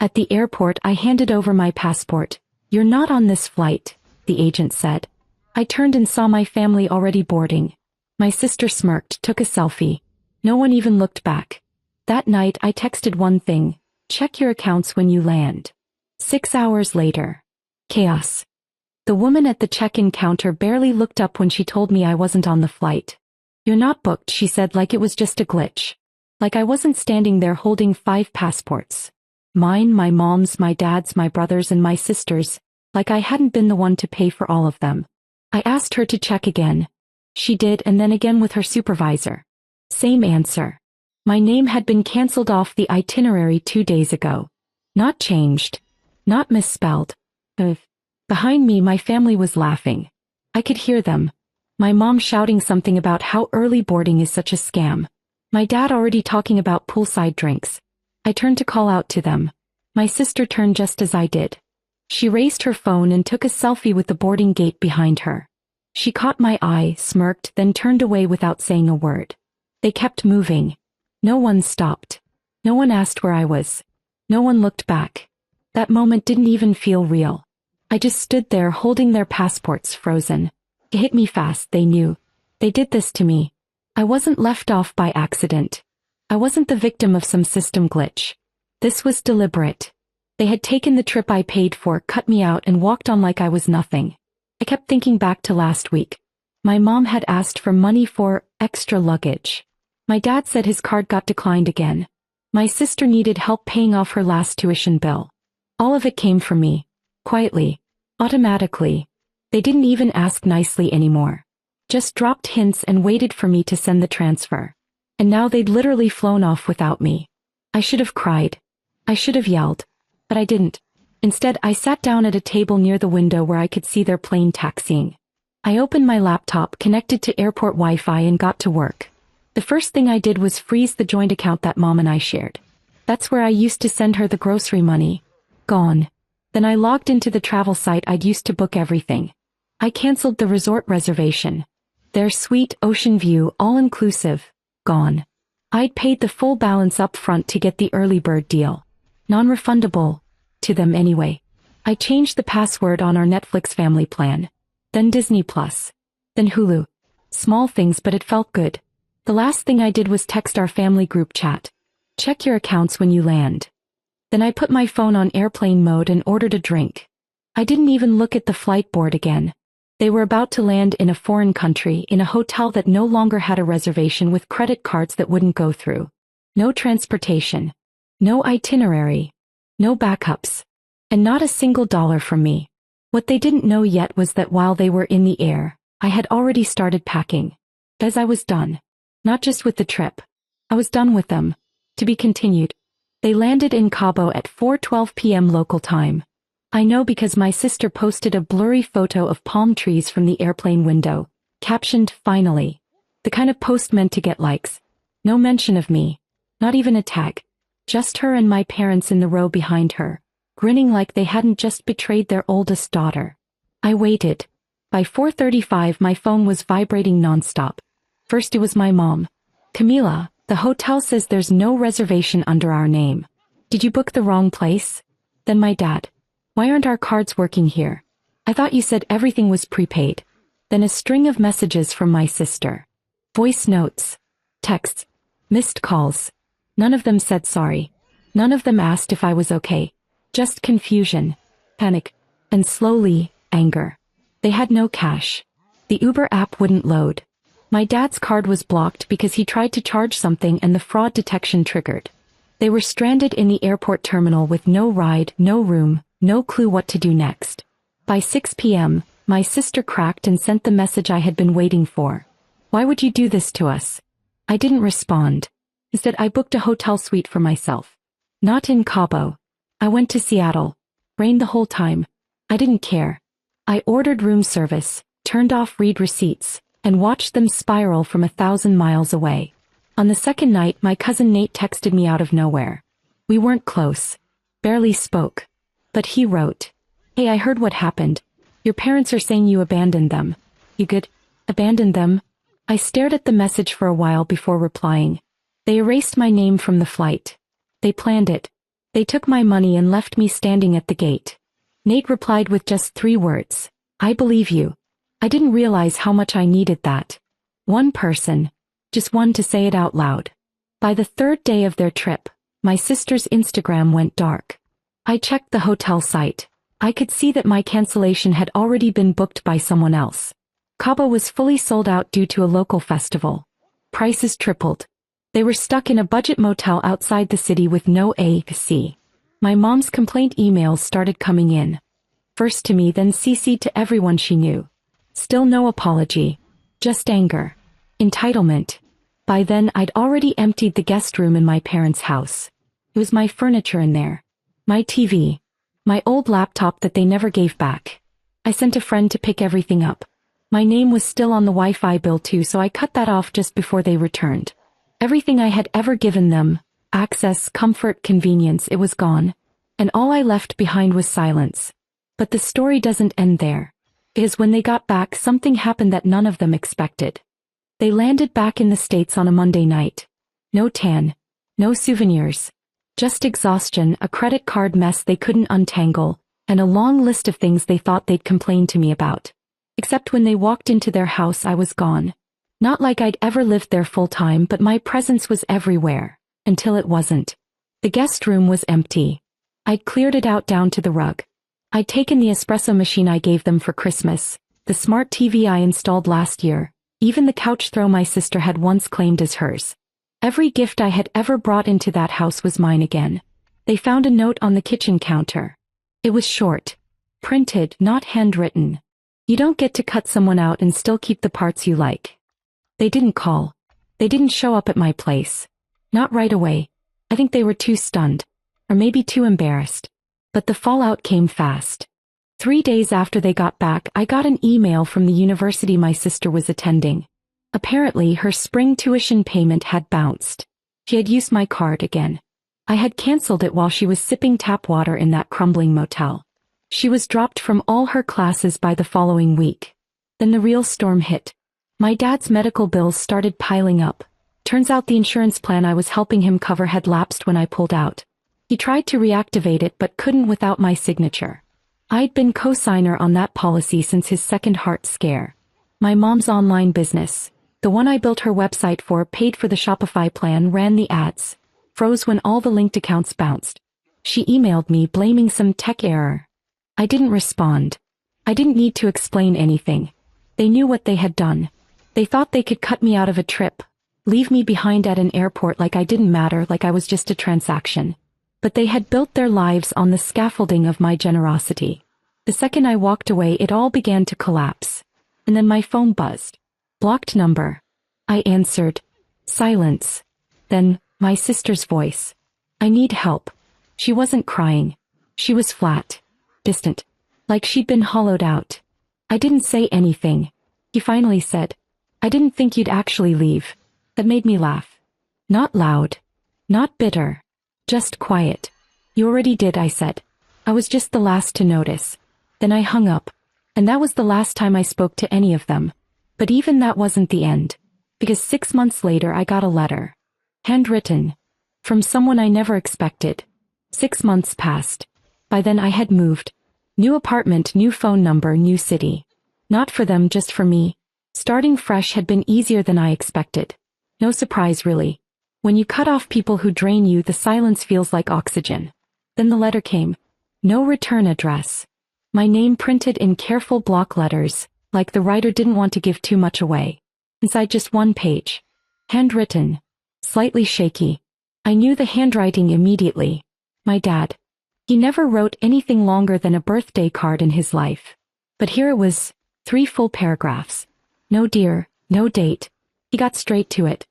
At the airport, I handed over my passport. "You're not on this flight," the agent said. I turned and saw my family already boarding. My sister smirked, took a selfie. No one even looked back. That night I texted one thing: check your accounts when you land. 6 hours later. Chaos. The woman at the check-in counter barely looked up when she told me I wasn't on the flight. "You're not booked," she said, like it was just a glitch. Like I wasn't standing there holding 5 passports. Mine, my mom's, my dad's, my brother's, and my sister's, like I hadn't been the one to pay for all of them. I asked her to check again. She did, and then again with her supervisor. Same answer. My name had been cancelled off the itinerary 2 days ago. Not changed. Not misspelled. Behind me, my family was laughing. I could hear them. My mom shouting something about how early boarding is such a scam. My dad already talking about poolside drinks. I turned to call out to them. My sister turned just as I did. She raised her phone and took a selfie with the boarding gate behind her. She caught my eye, smirked, then turned away without saying a word. They kept moving. No one stopped. No one asked where I was. No one looked back. That moment didn't even feel real. I just stood there holding their passports, frozen. It hit me fast, they knew. They did this to me. I wasn't left off by accident. I wasn't the victim of some system glitch. This was deliberate. They had taken the trip I paid for, cut me out, and walked on like I was nothing. I kept thinking back to last week. My mom had asked for money for extra luggage. My dad said his card got declined again. My sister needed help paying off her last tuition bill. All of it came from me. Quietly. Automatically. They didn't even ask nicely anymore. Just dropped hints and waited for me to send the transfer. And now they'd literally flown off without me. I should have cried. I should have yelled. But I didn't. Instead, I sat down at a table near the window where I could see their plane taxiing. I opened my laptop, connected to airport Wi-Fi, and got to work. The first thing I did was freeze the joint account that Mom and I shared. That's where I used to send her the grocery money. Gone. Then I logged into the travel site I'd used to book everything. I canceled the resort reservation. Their suite, ocean view, all-inclusive. Gone. I'd paid the full balance up front to get the early bird deal. Non-refundable. To them anyway. I changed the password on our Netflix family plan. Then Disney Plus. Then Hulu. Small things, but it felt good. The last thing I did was text our family group chat. Check your accounts when you land. Then I put my phone on airplane mode and ordered a drink. I didn't even look at the flight board again. They were about to land in a foreign country, in a hotel that no longer had a reservation, with credit cards that wouldn't go through. No transportation. No itinerary. No backups. And not a single dollar from me. What they didn't know yet was that while they were in the air, I had already started packing. As I was done. Not just with the trip. I was done with them. To be continued. They landed in Cabo at 4:12 p.m. local time. I know because my sister posted a blurry photo of palm trees from the airplane window, captioned, "Finally." The kind of post meant to get likes. No mention of me. Not even a tag. Just her and my parents in the row behind her, grinning like they hadn't just betrayed their oldest daughter. I waited. By 4:35 my phone was vibrating nonstop. First it was my mom. "Camila, the hotel says there's no reservation under our name. Did you book the wrong place?" Then my dad. "Why aren't our cards working here? I thought you said everything was prepaid." Then a string of messages from my sister. Voice notes. Texts. Missed calls. None of them said sorry. None of them asked if I was okay. Just confusion. Panic. And slowly, anger. They had no cash. The Uber app wouldn't load. My dad's card was blocked because he tried to charge something and the fraud detection triggered. They were stranded in the airport terminal with no ride, no room, no clue what to do next. By 6 p.m., my sister cracked and sent the message I had been waiting for. "Why would you do this to us?" I didn't respond. Instead, I booked a hotel suite for myself. Not in Cabo. I went to Seattle. Rained the whole time. I didn't care. I ordered room service, turned off read receipts, and watched them spiral from 1,000 miles away. On the second night, my cousin Nate texted me out of nowhere. We weren't close. Barely spoke. But he wrote, "Hey, I heard what happened. Your parents are saying you abandoned them. You good? Abandoned them?" I stared at the message for a while before replying. They erased my name from the flight. They planned it. They took my money and left me standing at the gate. Nate replied with just 3 words. I believe you. I didn't realize how much I needed that. One person. Just one to say it out loud. By the 3rd day of their trip, my sister's Instagram went dark. I checked the hotel site. I could see that my cancellation had already been booked by someone else. Cabo was fully sold out due to a local festival. Prices tripled. They were stuck in a budget motel outside the city with no AC. My mom's complaint emails started coming in. First to me, then CC'd to everyone she knew. Still no apology. Just anger. Entitlement. By then I'd already emptied the guest room in my parents' house. It was my furniture in there. My TV. My old laptop that they never gave back. I sent a friend to pick everything up. My name was still on the Wi-Fi bill too, so I cut that off just before they returned. Everything I had ever given them, access, comfort, convenience, it was gone. And all I left behind was silence. But the story doesn't end there. Because when they got back, something happened that none of them expected. They landed back in the States on a Monday night. No tan. No souvenirs. Just exhaustion, a credit card mess they couldn't untangle, and a long list of things they thought they'd complain to me about. Except when they walked into their house, I was gone. Not like I'd ever lived there full time, but my presence was everywhere. Until it wasn't. The guest room was empty. I'd cleared it out down to the rug. I'd taken the espresso machine I gave them for Christmas, the smart TV I installed last year, even the couch throw my sister had once claimed as hers. Every gift I had ever brought into that house was mine again. They found a note on the kitchen counter. It was short. Printed, not handwritten. You don't get to cut someone out and still keep the parts you like. They didn't call. They didn't show up at my place. Not right away. I think they were too stunned. Or maybe too embarrassed. But the fallout came fast. 3 days after they got back, I got an email from the university my sister was attending. Apparently, her spring tuition payment had bounced. She had used my card again. I had canceled it while she was sipping tap water in that crumbling motel. She was dropped from all her classes by the following week. Then the real storm hit. My dad's medical bills started piling up. Turns out the insurance plan I was helping him cover had lapsed when I pulled out. He tried to reactivate it but couldn't without my signature. I'd been co-signer on that policy since his second heart scare. My mom's online business, the one I built her website for, paid for the Shopify plan, ran the ads, froze when all the linked accounts bounced. She emailed me blaming some tech error. I didn't respond. I didn't need to explain anything. They knew what they had done. They thought they could cut me out of a trip, leave me behind at an airport like I didn't matter, like I was just a transaction. But they had built their lives on the scaffolding of my generosity. The second I walked away, it all began to collapse. And then my phone buzzed. Blocked number. I answered. Silence. Then, my sister's voice. I need help. She wasn't crying. She was flat. Distant. Like she'd been hollowed out. I didn't say anything. He finally said, I didn't think you'd actually leave. That made me laugh. Not loud. Not bitter. Just quiet. You already did, I said. I was just the last to notice. Then I hung up. And that was the last time I spoke to any of them. But even that wasn't the end. Because 6 months later I got a letter. Handwritten. From someone I never expected. 6 months passed. By then I had moved. New apartment, new phone number, new city. Not for them, just for me. Starting fresh had been easier than I expected. No surprise, really. When you cut off people who drain you, the silence feels like oxygen. Then the letter came. No return address. My name printed in careful block letters, like the writer didn't want to give too much away. Inside just one page. Handwritten. Slightly shaky. I knew the handwriting immediately. My dad. He never wrote anything longer than a birthday card in his life. But here it was, 3 full paragraphs. No dear, no date. He got straight to it.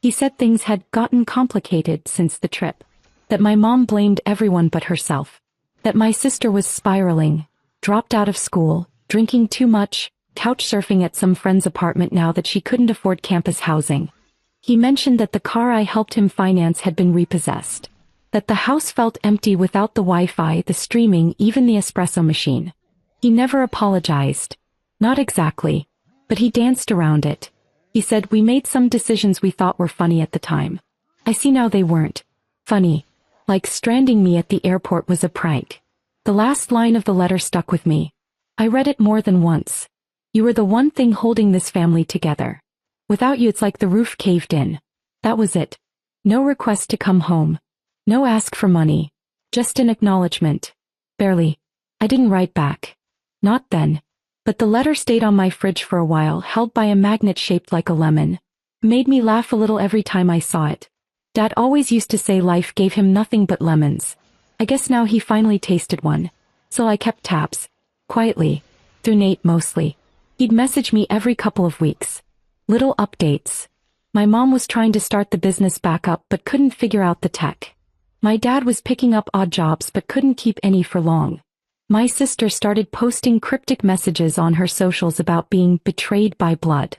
He said things had gotten complicated since the trip. That my mom blamed everyone but herself. That my sister was spiraling, dropped out of school, drinking too much, couch surfing at some friend's apartment now that she couldn't afford campus housing. He mentioned that the car I helped him finance had been repossessed. That the house felt empty without the Wi-Fi, the streaming, even the espresso machine. He never apologized. Not exactly. But he danced around it. He said we made some decisions we thought were funny at the time. I see now they weren't. Funny. Like stranding me at the airport was a prank. The last line of the letter stuck with me. I read it more than once. You were the one thing holding this family together. Without you, it's like the roof caved in. That was it. No request to come home. No ask for money. Just an acknowledgement. Barely. I didn't write back. Not then. But the letter stayed on my fridge for a while, held by a magnet shaped like a lemon. Made me laugh a little every time I saw it. Dad always used to say life gave him nothing but lemons. I guess now he finally tasted one. So I kept tabs. Quietly. Through Nate mostly. He'd message me every couple of weeks. Little updates. My mom was trying to start the business back up but couldn't figure out the tech. My dad was picking up odd jobs but couldn't keep any for long. My sister started posting cryptic messages on her socials about being betrayed by blood.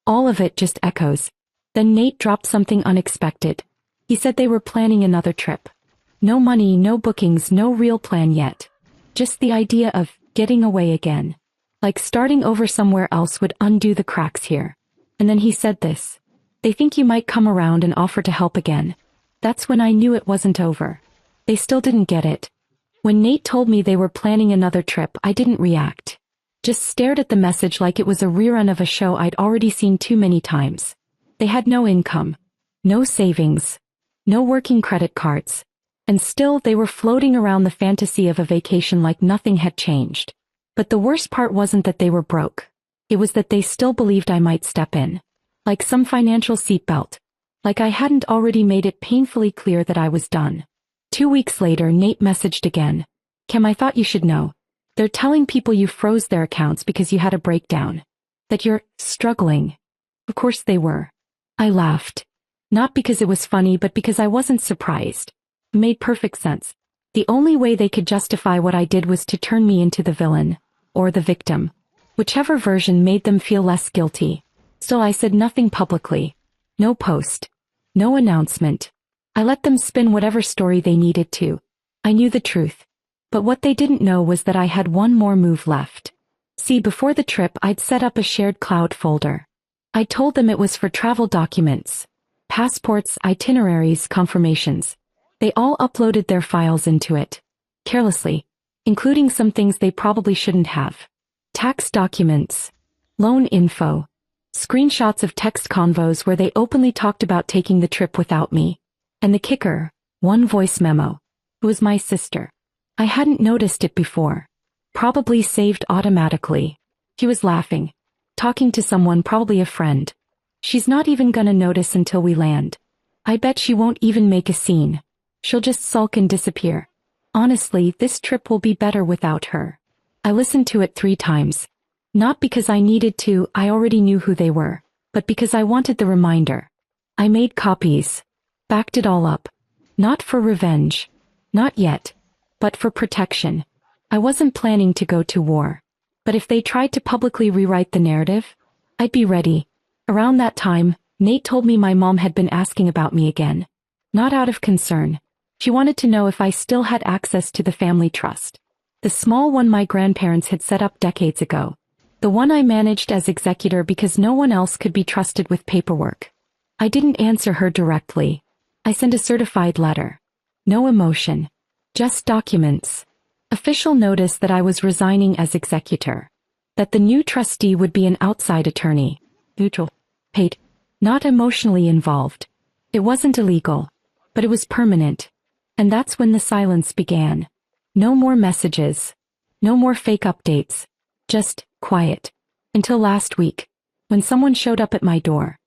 All of it just echoes. Then Nate dropped something unexpected. He said they were planning another trip. No money, no bookings, no real plan yet. Just the idea of getting away again. Like starting over somewhere else would undo the cracks here. And then he said this. They think you might come around and offer to help again. That's when I knew it wasn't over. They still didn't get it. When Nate told me they were planning another trip, I didn't react. Just stared at the message like it was a rerun of a show I'd already seen too many times. They had no income. No savings. No working credit cards. And still they were floating around the fantasy of a vacation like nothing had changed. But the worst part wasn't that they were broke. It was that they still believed I might step in. Like some financial seatbelt. Like I hadn't already made it painfully clear that I was done. 2 weeks later, Nate messaged again. Kim, I thought you should know. They're telling people you froze their accounts because you had a breakdown. That you're struggling. Of course they were. I laughed. Not because it was funny, but because I wasn't surprised. It made perfect sense. The only way they could justify what I did was to turn me into the villain. Or the victim. Whichever version made them feel less guilty. So I said nothing publicly. No post. No announcement. I let them spin whatever story they needed to. I knew the truth. But what they didn't know was that I had one more move left. See, before the trip I'd set up a shared cloud folder. I told them it was for travel documents. Passports, itineraries, confirmations. They all uploaded their files into it. Carelessly. Including some things they probably shouldn't have. Tax documents. Loan info. Screenshots of text convos where they openly talked about taking the trip without me. And the kicker, one voice memo. It was my sister. I hadn't noticed it before. Probably saved automatically. She was laughing. Talking to someone, probably a friend. She's not even gonna notice until we land. I bet she won't even make a scene. She'll just sulk and disappear. Honestly, this trip will be better without her. I listened to it 3 times. Not because I needed to, I already knew who they were. But because I wanted the reminder. I made copies. Backed it all up. Not for revenge. Not yet. But for protection. I wasn't planning to go to war. But if they tried to publicly rewrite the narrative, I'd be ready. Around that time, Nate told me my mom had been asking about me again. Not out of concern. She wanted to know if I still had access to the family trust. The small one my grandparents had set up decades ago. The one I managed as executor because no one else could be trusted with paperwork. I didn't answer her directly. I sent a certified letter. No emotion. Just documents. Official notice that I was resigning as executor. That the new trustee would be an outside attorney. Neutral. Paid. Not emotionally involved. It wasn't illegal. But it was permanent. And that's when the silence began. No more messages. No more fake updates. Just quiet. Until last week. When someone showed up at my door.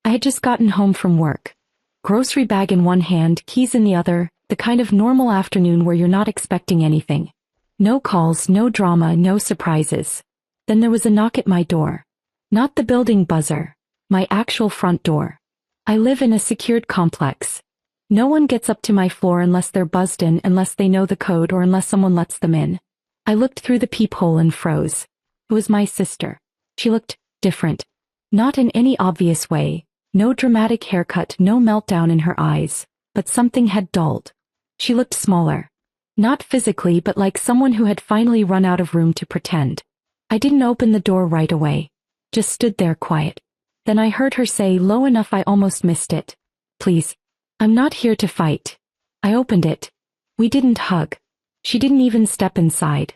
I had just gotten home from work. Grocery bag in one hand, keys in the other, the kind of normal afternoon where you're not expecting anything. No calls, no drama, no surprises. Then there was a knock at my door. Not the building buzzer. My actual front door. I live in a secured complex. No one gets up to my floor unless they're buzzed in, unless they know the code, or unless someone lets them in. I looked through the peephole and froze. It was my sister. She looked different. Not in any obvious way. No dramatic haircut, no meltdown in her eyes, but something had dulled. She looked smaller. Not physically, but like someone who had finally run out of room to pretend. I didn't open the door right away. Just stood there quiet. Then I heard her say, low enough I almost missed it. Please. I'm not here to fight. I opened it. We didn't hug. She didn't even step inside.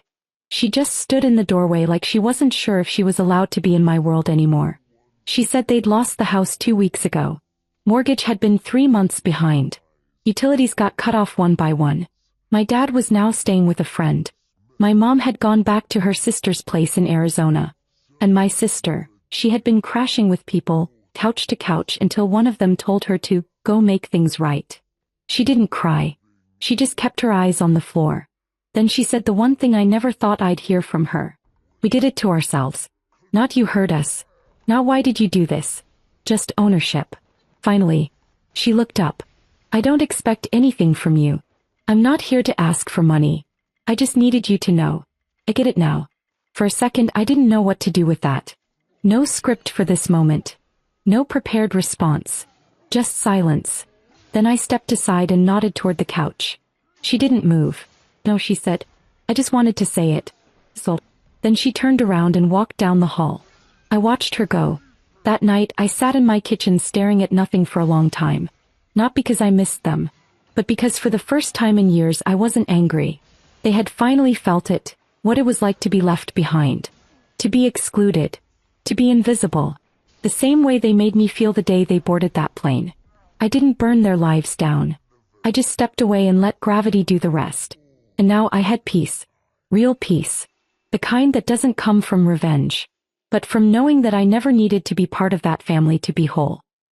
She just stood in the doorway like she wasn't sure if she was allowed to be in my world anymore. She said they'd lost the house 2 weeks ago. Mortgage had been 3 months behind. Utilities got cut off one by one. My dad was now staying with a friend. My mom had gone back to her sister's place in Arizona. And my sister, she had been crashing with people, couch to couch, until one of them told her to go make things right. She didn't cry. She just kept her eyes on the floor. Then she said the one thing I never thought I'd hear from her. We did it to ourselves. Not you hurt us. Now why did you do this? Just ownership. Finally, she looked up. I don't expect anything from you. I'm not here to ask for money. I just needed you to know. I get it now. For a second I didn't know what to do with that. No script for this moment. No prepared response. Just silence. Then I stepped aside and nodded toward the couch. She didn't move. No, she said. I just wanted to say it. So, then she turned around and walked down the hall. I watched her go. That night I sat in my kitchen staring at nothing for a long time. Not because I missed them, but because for the first time in years I wasn't angry. They had finally felt it, what it was like to be left behind. To be excluded. To be invisible. The same way they made me feel the day they boarded that plane. I didn't burn their lives down. I just stepped away and let gravity do the rest. And now I had peace. Real peace. The kind that doesn't come from revenge, but from knowing that I never needed to be part of that family to be whole.